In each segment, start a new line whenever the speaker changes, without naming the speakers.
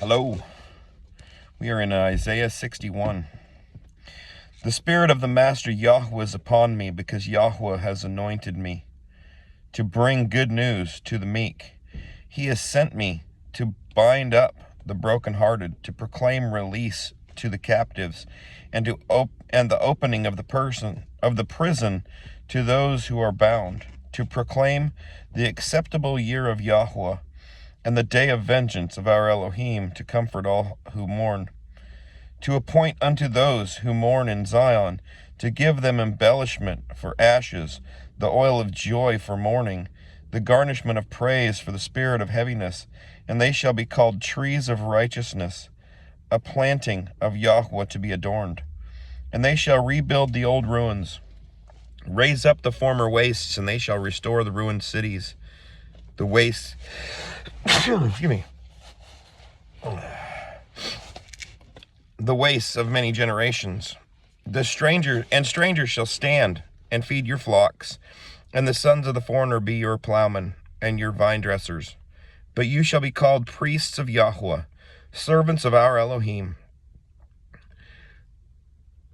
Hello, we are in Isaiah 61. The Spirit of the Master Yahweh is upon me, because Yahweh has anointed me to bring good news to the meek. He has sent me to bind up the brokenhearted, to proclaim release to the captives, and the opening of the prison to those who are bound, to proclaim the acceptable year of Yahweh, and the day of vengeance of our Elohim, to comfort all who mourn, to appoint unto those who mourn in Zion, to give them embellishment for ashes, the oil of joy for mourning, the garnishment of praise for the spirit of heaviness. And they shall be called trees of righteousness, a planting of Yahweh to be adorned. And they shall rebuild the old ruins, raise up the former wastes, and they shall restore the ruined cities. The wastes, excuse me, the wastes of many generations. Strangers shall stand and feed your flocks, and the sons of the foreigner be your plowmen and your vine dressers. But you shall be called priests of Yahweh, servants of our Elohim.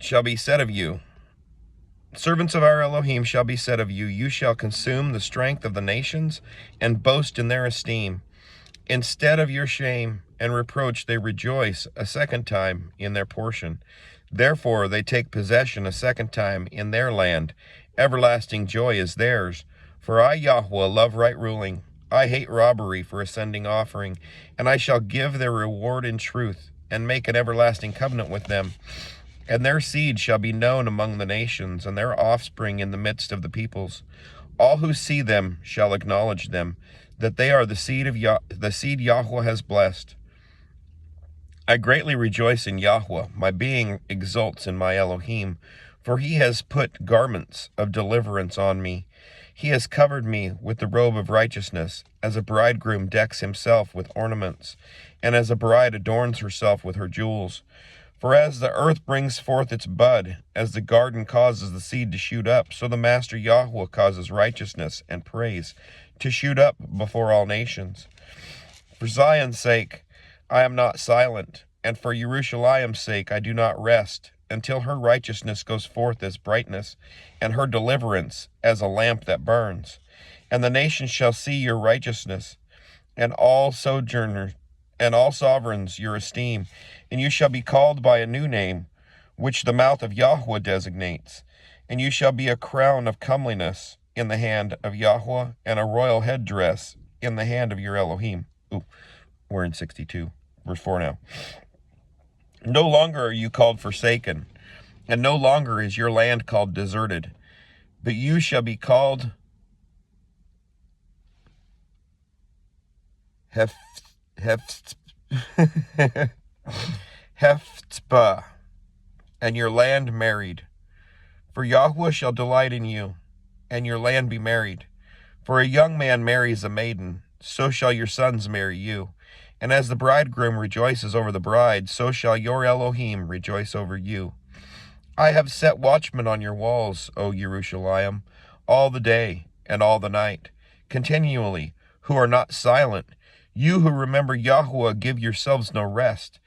Shall be said of you, servants of our Elohim shall be said of you, you shall consume the strength of the nations and boast in their esteem. Instead of your shame and reproach, they rejoice a second time in their portion. Therefore they take possession a second time in their land. Everlasting joy is theirs. For I, Yahweh, love right ruling. I hate robbery for ascending offering. And I shall give their reward in truth, and make an everlasting covenant with them. And their seed shall be known among the nations, and their offspring in the midst of the peoples. All who see them shall acknowledge them, that they are the seed Yahweh has blessed. I greatly rejoice in Yahweh. My being exults in my Elohim, for he has put garments of deliverance on me. He has covered me with the robe of righteousness, as a bridegroom decks himself with ornaments, and as a bride adorns herself with her jewels. For as the earth brings forth its bud, as the garden causes the seed to shoot up, so the Master Yahweh causes righteousness and praise to shoot up before all nations. For Zion's sake I am not silent, and for Jerusalem's sake I do not rest, until her righteousness goes forth as brightness, and her deliverance as a lamp that burns. And the nations shall see your righteousness, and all sojourners, and all sovereigns your esteem, and you shall be called by a new name, which the mouth of Yahweh designates. And you shall be a crown of comeliness in the hand of Yahweh, and a royal headdress in the hand of your Elohim. We're in 62, verse 4 now. No longer are you called forsaken, and no longer is your land called deserted, but you shall be called Hephzibah, and your land married. For Yahweh shall delight in you, and your land be married. For a young man marries a maiden, so shall your sons marry you. And as the bridegroom rejoices over the bride, so shall your Elohim rejoice over you. I have set watchmen on your walls, O Jerusalem, all the day and all the night, continually, who are not silent. You who remember Yahweh, give yourselves no rest,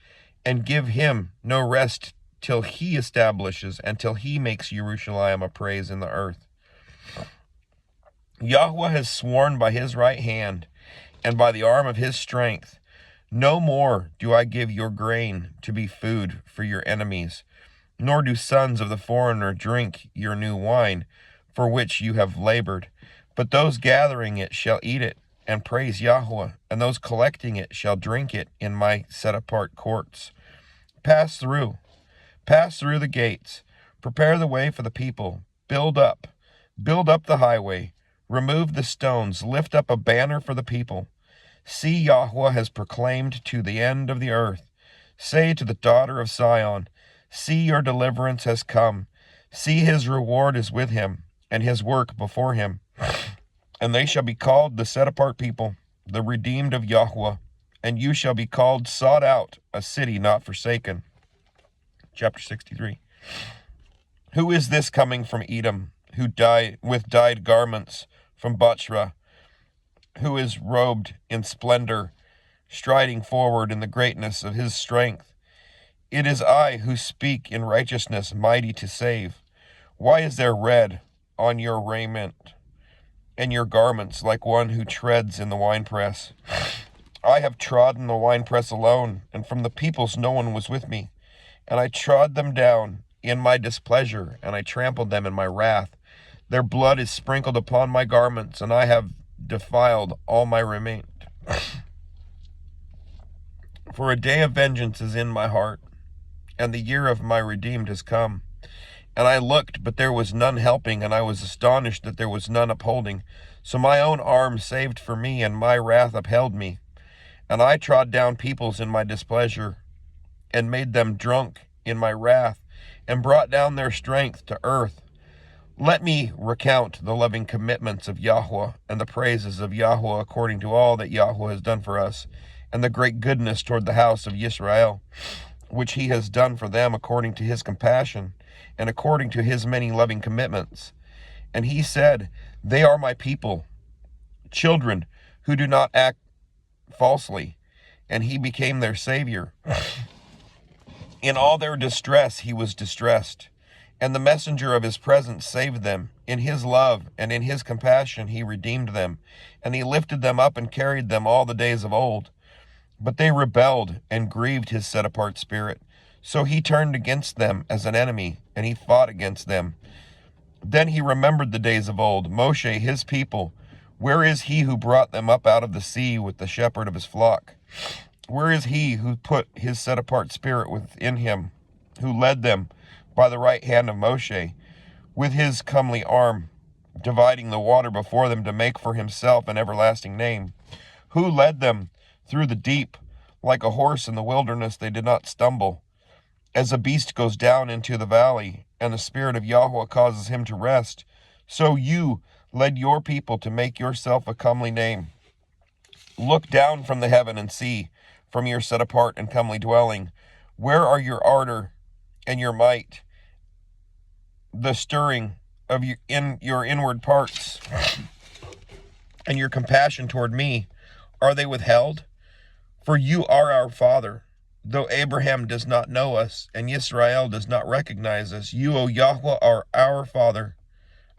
and give him no rest till he establishes and till he makes Jerusalem a praise in the earth. Yahweh has sworn by his right hand and by the arm of his strength. No more do I give your grain to be food for your enemies, nor do sons of the foreigner drink your new wine, for which you have labored. But those gathering it shall eat it and praise Yahweh, and those collecting it shall drink it in my set-apart courts. Pass through the gates, prepare the way for the people, build up the highway, remove the stones, lift up a banner for the people. See, Yahweh has proclaimed to the end of the earth. Say to the daughter of Zion, see, your deliverance has come. See, his reward is with him, and his work before him. And they shall be called the set-apart people, the redeemed of Yahweh. And you shall be called sought out, a city not forsaken. Chapter 63. Who is this coming from Edom, who with dyed garments from Bachrah, who is robed in splendor, striding forward in the greatness of his strength. It is I who speak in righteousness, mighty to save. Why is there red on your raiment, and your garments like one who treads in the winepress? I have trodden the winepress alone, and from the peoples no one was with me. And I trod them down in my displeasure, and I trampled them in my wrath. Their blood is sprinkled upon my garments, and I have defiled all my raiment. For a day of vengeance is in my heart, and the year of my redeemed has come. And I looked, but there was none helping, and I was astonished that there was none upholding. So my own arm saved for me, and my wrath upheld me. And I trod down peoples in my displeasure, and made them drunk in my wrath, and brought down their strength to earth. Let me recount the loving commitments of Yahweh, and the praises of Yahweh according to all that Yahweh has done for us, and the great goodness toward the house of Yisrael, which he has done for them according to his compassion, and according to his many loving commitments. And he said, they are my people, children who do not act falsely, and he became their Savior. In all their distress he was distressed, and the messenger of his presence saved them. In his love and in his compassion he redeemed them, and he lifted them up and carried them all the days of old. But they rebelled and grieved his set-apart spirit. So he turned against them as an enemy, and he fought against them. Then he remembered the days of old, Moshe, his people. Where is he who brought them up out of the sea with the shepherd of his flock? Where is he who put his set-apart spirit within him, who led them by the right hand of Moshe, with his comely arm, dividing the water before them to make for himself an everlasting name? Who led them through the deep? Like a horse in the wilderness they did not stumble. As a beast goes down into the valley, and the spirit of Yahweh causes him to rest, so you led your people to make yourself a comely name. Look down from the heaven and see, from your set-apart and comely dwelling, where are your ardor and your might, the stirring of your inward parts, and your compassion toward me? Are they withheld? For you are our Father. Though Abraham does not know us, and Yisrael does not recognize us, you, O Yahweh, are our Father,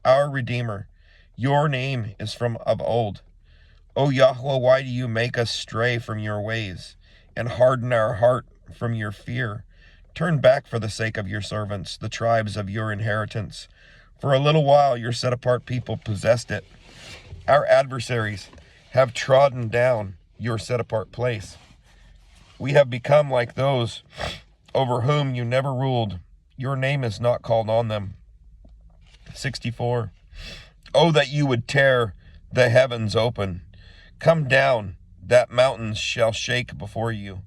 our Redeemer. Your name is from of old. O Yahweh, why do you make us stray from your ways, and harden our heart from your fear? Turn back for the sake of your servants, the tribes of your inheritance. For a little while your set-apart people possessed it. Our adversaries have trodden down your set-apart place. We have become like those over whom you never ruled. Your name is not called on them. 64. Oh, that you would tear the heavens open. Come down, that mountains shall shake before you,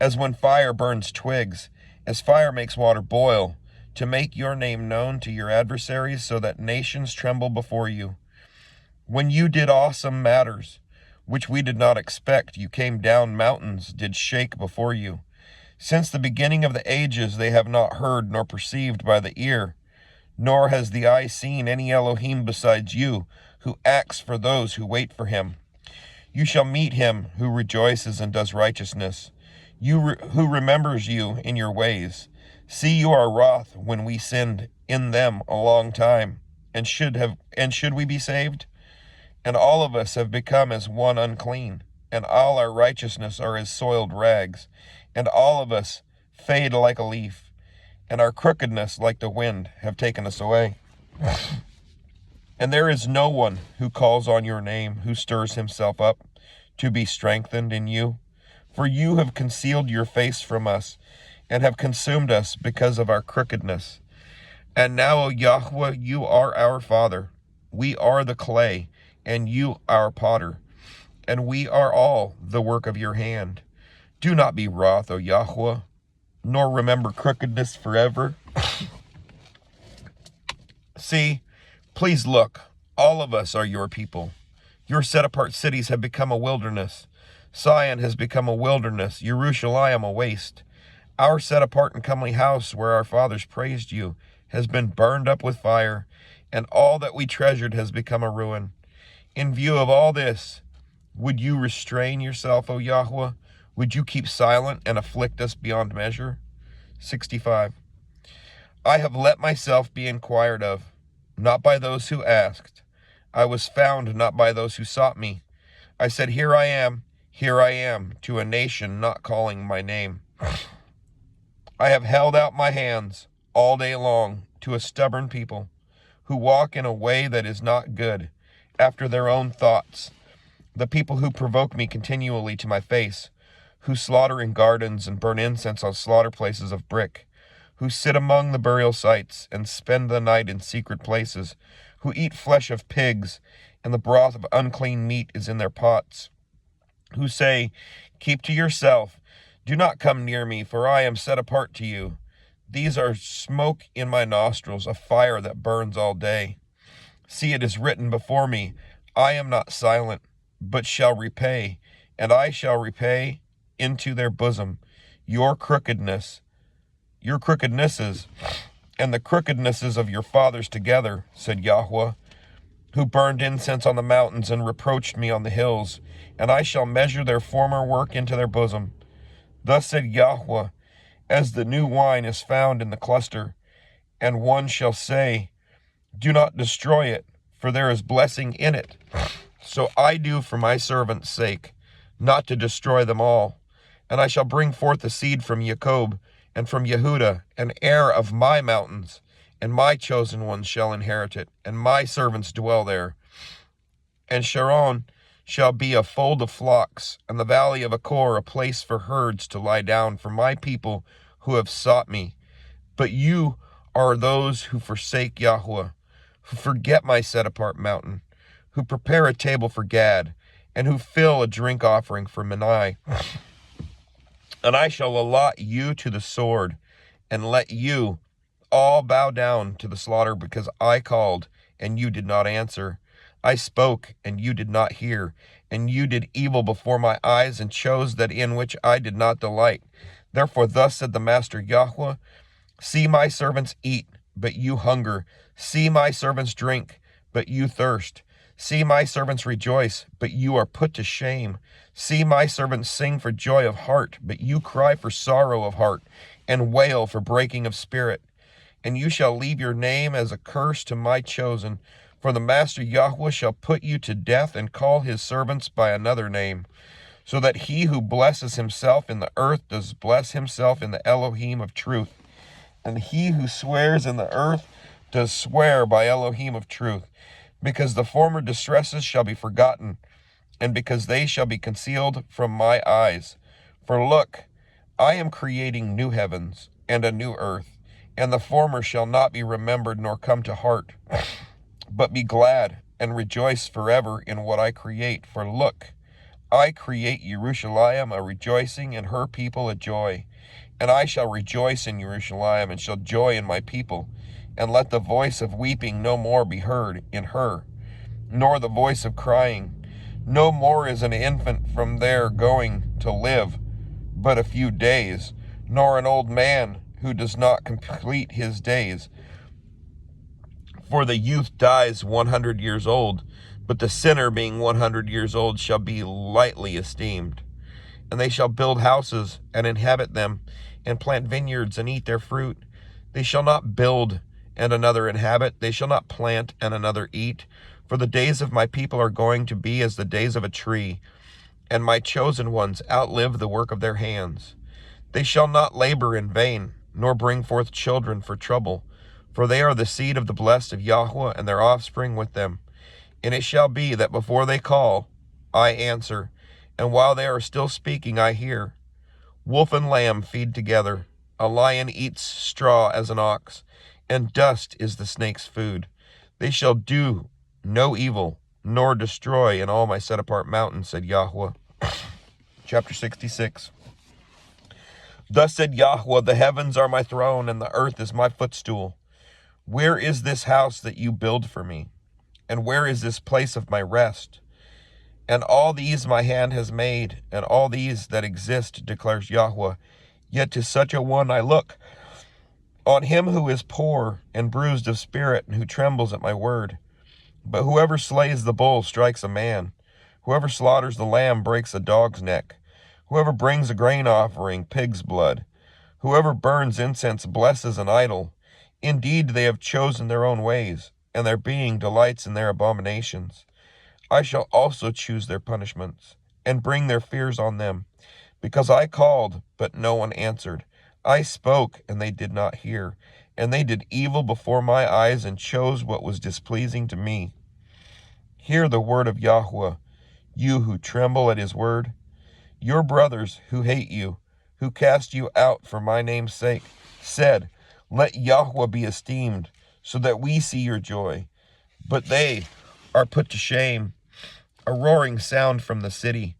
as when fire burns twigs, as fire makes water boil, to make your name known to your adversaries, so that nations tremble before you. When you did awesome matters, which we did not expect, you came down, mountains did shake before you. Since the beginning of the ages they have not heard nor perceived by the ear, nor has the eye seen any Elohim besides you, who acts for those who wait for him. You shall meet him who rejoices and does righteousness, who remembers you in your ways. See, you are wroth when we sinned in them a long time, and should we be saved? And all of us have become as one unclean, and all our righteousness are as soiled rags, and all of us fade like a leaf, and our crookedness like the wind have taken us away. And there is no one who calls on your name, who stirs himself up to be strengthened in you. For you have concealed your face from us, and have consumed us because of our crookedness. And now, O Yahweh, you are our Father. We are the clay, and you our potter, and we are all the work of your hand. Do not be wroth, O Yahweh, nor remember crookedness forever. See, please look, all of us are your people. Your set-apart cities have become a wilderness. Zion has become a wilderness, Jerusalem a waste. Our set-apart and comely house, where our fathers praised you, has been burned up with fire, and all that we treasured has become a ruin. In view of all this, would you restrain yourself, O Yahweh? Would you keep silent and afflict us beyond measure? 65. I have let myself be inquired of, not by those who asked. I was found not by those who sought me. I said, here I am, to a nation not calling my name. I have held out my hands all day long to a stubborn people who walk in a way that is not good, after their own thoughts, the people who provoke me continually to my face, who slaughter in gardens and burn incense on slaughter places of brick, who sit among the burial sites and spend the night in secret places, who eat flesh of pigs, and the broth of unclean meat is in their pots, who say, keep to yourself, do not come near me, for I am set apart to you. These are smoke in my nostrils, a fire that burns all day. See, it is written before me, I am not silent, but shall repay, and I shall repay into their bosom your crookednesses, and the crookednesses of your fathers together, said Yahweh, who burned incense on the mountains and reproached me on the hills, and I shall measure their former work into their bosom. Thus said Yahweh, as the new wine is found in the cluster, and one shall say, do not destroy it, for there is blessing in it. So I do for my servants' sake, not to destroy them all. And I shall bring forth the seed from Jacob, and from Yehuda, an heir of my mountains, and my chosen ones shall inherit it, and my servants dwell there. And Sharon shall be a fold of flocks, and the valley of Achor a place for herds to lie down for my people who have sought me. But you are those who forsake Yahweh, who forget my set-apart mountain, who prepare a table for Gad, and who fill a drink offering for Menai. And I shall allot you to the sword, and let you all bow down to the slaughter, because I called, and you did not answer. I spoke, and you did not hear, and you did evil before my eyes, and chose that in which I did not delight. Therefore thus said the Master Yahweh, see my servants eat, but you hunger. See my servants drink, but you thirst. See my servants rejoice, but you are put to shame. See my servants sing for joy of heart, but you cry for sorrow of heart, and wail for breaking of spirit. And you shall leave your name as a curse to my chosen, for the Master Yahweh shall put you to death and call his servants by another name, so that he who blesses himself in the earth does bless himself in the Elohim of truth. And he who swears in the earth does swear by Elohim of truth, because the former distresses shall be forgotten, and because they shall be concealed from my eyes. For look, I am creating new heavens and a new earth, and the former shall not be remembered nor come to heart. But be glad and rejoice forever in what I create. For look, I create Jerusalem a rejoicing, and her people a joy. And I shall rejoice in Jerusalem, and shall joy in my people. And let the voice of weeping no more be heard in her, nor the voice of crying. No more is an infant from there going to live but a few days, nor an old man who does not complete his days. For the youth dies 100 years old, but the sinner being 100 years old shall be lightly esteemed. And they shall build houses and inhabit them, and plant vineyards and eat their fruit. They shall not build and another inhabit. They shall not plant and another eat. For the days of my people are going to be as the days of a tree, and my chosen ones outlive the work of their hands. They shall not labor in vain, nor bring forth children for trouble, for they are the seed of the blessed of Yahweh, and their offspring with them. And it shall be that before they call, I answer, and while they are still speaking, I hear. Wolf and lamb feed together. A lion eats straw as an ox, and dust is the snake's food. They shall do no evil, nor destroy in all my set-apart mountains, said Yahweh. Chapter 66. Thus said Yahweh, the heavens are my throne, and the earth is my footstool. Where is this house that you build for me? And where is this place of my rest? And all these my hand has made, and all these that exist, declares Yahweh. Yet to such a one I look, on him who is poor and bruised of spirit, and who trembles at my word. But whoever slays the bull strikes a man. Whoever slaughters the lamb breaks a dog's neck. Whoever brings a grain offering, pig's blood. Whoever burns incense blesses an idol. Indeed, they have chosen their own ways, and their being delights in their abominations. I shall also choose their punishments, and bring their fears on them, because I called, but no one answered. I spoke, and they did not hear, and they did evil before my eyes, and chose what was displeasing to me. Hear the word of Yahweh, you who tremble at his word. Your brothers who hate you, who cast you out for my name's sake, said, let Yahweh be esteemed, so that we see your joy. But they are put to shame. A roaring sound from the city,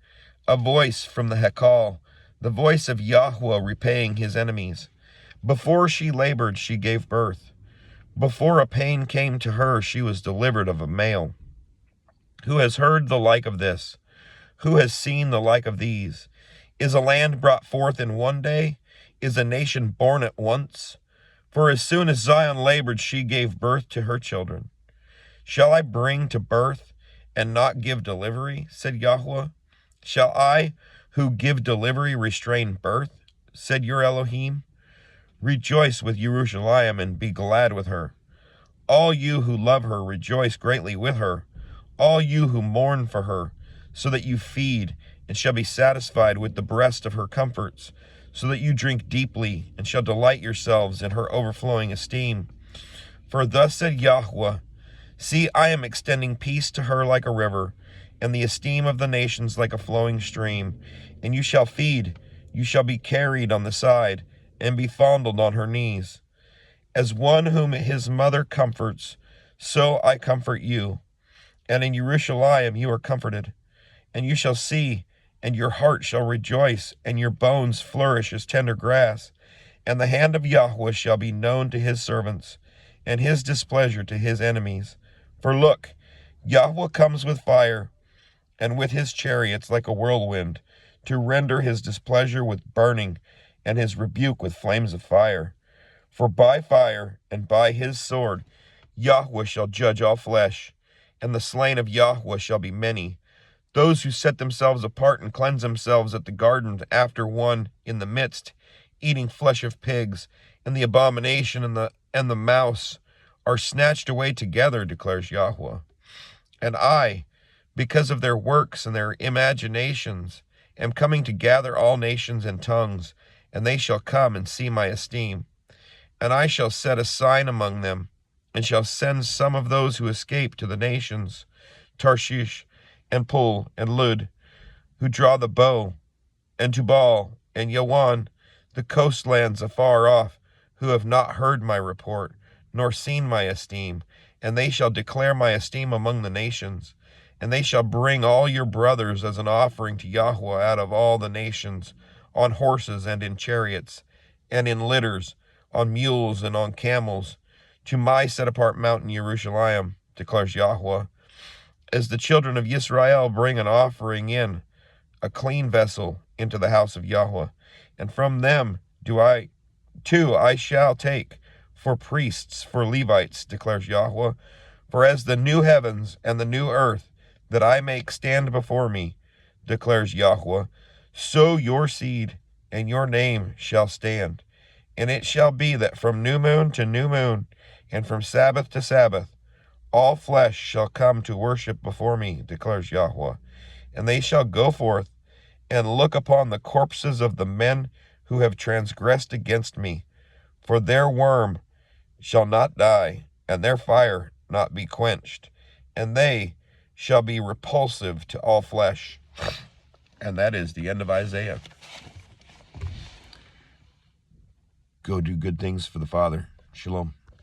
a voice from the Hekal, the voice of Yahweh repaying his enemies. Before she labored, she gave birth. Before a pain came to her, she was delivered of a male. Who has heard the like of this? Who has seen the like of these? Is a land brought forth in one day? Is a nation born at once? For as soon as Zion labored, she gave birth to her children. Shall I bring to birth and not give delivery, said Yahweh? Shall I, who give delivery, restrain birth, said your Elohim? Rejoice with Jerusalem and be glad with her. All you who love her, rejoice greatly with her. All you who mourn for her, so that you feed and shall be satisfied with the breast of her comforts, so that you drink deeply and shall delight yourselves in her overflowing esteem. For thus said Yahweh, see, I am extending peace to her like a river, and the esteem of the nations like a flowing stream. And you shall feed, you shall be carried on the side, and be fondled on her knees. As one whom his mother comforts, so I comfort you. And in Jerusalem you are comforted. And you shall see, and your heart shall rejoice, and your bones flourish as tender grass. And the hand of Yahweh shall be known to his servants, and his displeasure to his enemies. For look, Yahweh comes with fire, and with his chariots like a whirlwind, to render his displeasure with burning, and his rebuke with flames of fire. For by fire and by his sword Yahweh shall judge all flesh, and the slain of Yahweh shall be many. Those who set themselves apart and cleanse themselves at the garden after one in the midst, eating flesh of pigs, and the abomination and the mouse are snatched away together, declares Yahweh. And I, because of their works and their imaginations, am coming to gather all nations and tongues, and they shall come and see my esteem. And I shall set a sign among them, and shall send some of those who escape to the nations, Tarshish, and Pul, and Lud, who draw the bow, and Tubal, and Yawan, the coastlands afar off, who have not heard my report, nor seen my esteem, and they shall declare my esteem among the nations. And they shall bring all your brothers as an offering to Yahweh out of all the nations, on horses and in chariots, and in litters, on mules and on camels, to my set-apart mountain Jerusalem, declares Yahweh. As the children of Israel bring an offering in, a clean vessel, into the house of Yahweh, and from them I shall take for priests, for Levites, declares Yahweh. For as the new heavens and the new earth that I make stand before me, declares Yahweh, so your seed and your name shall stand. And it shall be that from new moon to new moon, and from Sabbath to Sabbath, all flesh shall come to worship before me, declares Yahweh. And they shall go forth and look upon the corpses of the men who have transgressed against me. For their worm shall not die, and their fire not be quenched, and they shall be repulsive to all flesh. And that is the end of Isaiah. Go do good things for the Father. Shalom.